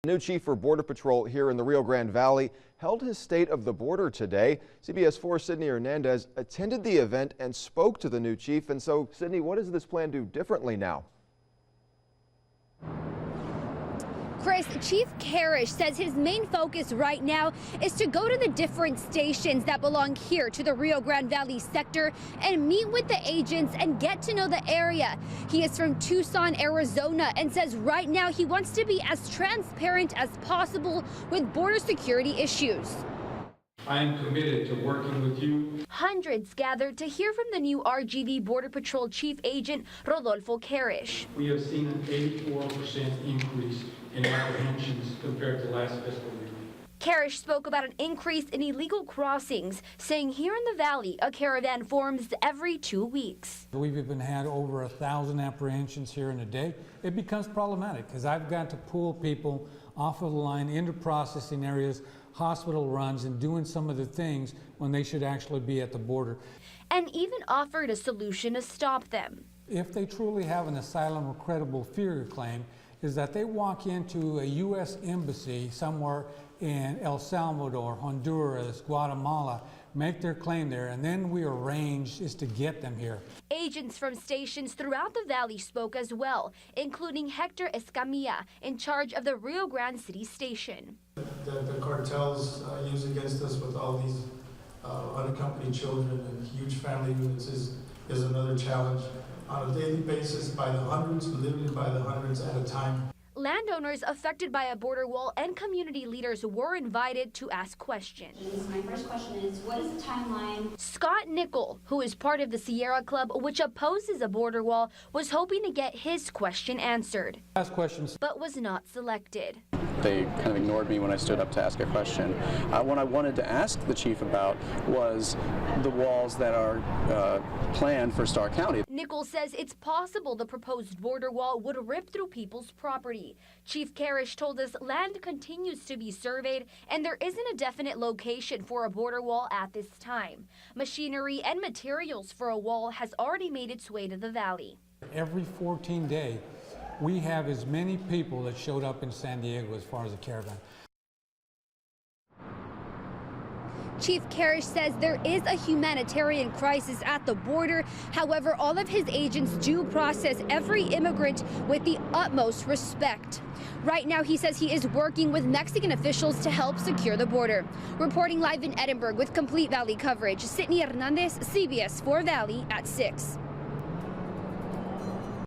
New chief for Border Patrol here in the Rio Grande Valley held his State of the Border today. CBS 4's Sydney Hernandez attended the event and spoke to the new chief. And so, Sydney, what does this plan do differently now? Chris, Chief Karisch says his main focus right now is to go to the different stations that belong here to the Rio Grande Valley Sector and meet with the agents and get to know the area. He is from Tucson, Arizona, and says right now he wants to be as transparent as possible with border security issues. I am committed to working with you. Hundreds gathered to hear from the new RGV Border Patrol Chief Agent Rodolfo Karisch. We have seen an 84% increase in apprehensions compared to last fiscal year. Karisch spoke about an increase in illegal crossings, saying here in the valley, a caravan forms every 2 weeks. We've even had over 1,000 apprehensions here in a day. It becomes problematic because I've got to pull people off of the line into processing areas, hospital runs, and doing some of the things when they should actually be at the border. And even offered a solution to stop them. If they truly have an asylum or credible fear claim, is that they walk into a U.S. embassy somewhere in El Salvador, Honduras, Guatemala, make their claim there, and then we arrange is to get them here. Agents from stations throughout the valley spoke as well, including Hector Escamilla, in charge of the Rio Grande City station. The cartels use against us with all these unaccompanied children and huge family units is another challenge. On a daily basis, by the hundreds, literally by the hundreds at a time. Landowners affected by a border wall and community leaders were invited to ask questions. My first question is, what is the timeline? Scott Nickel, who is part of the Sierra Club, which opposes a border wall, was hoping to get his question answered. Ask questions. But was not selected. They kind of ignored me when I stood up to ask a question. What I wanted to ask the chief about was the walls that are planned for Starr County. Nichols says it's possible the proposed border wall would rip through people's property. Chief Karisch told us land continues to be surveyed and there isn't a definite location for a border wall at this time. Machinery and materials for a wall has already made its way to the valley. Every 14 days, we have as many people that showed up in San Diego as far as the caravan. Chief Karisch says there is a humanitarian crisis at the border. However, all of his agents do process every immigrant with the utmost respect. Right now, he says he is working with Mexican officials to help secure the border. Reporting live in Edinburgh with complete Valley coverage, Sydney Hernandez, CBS 4 Valley at 6.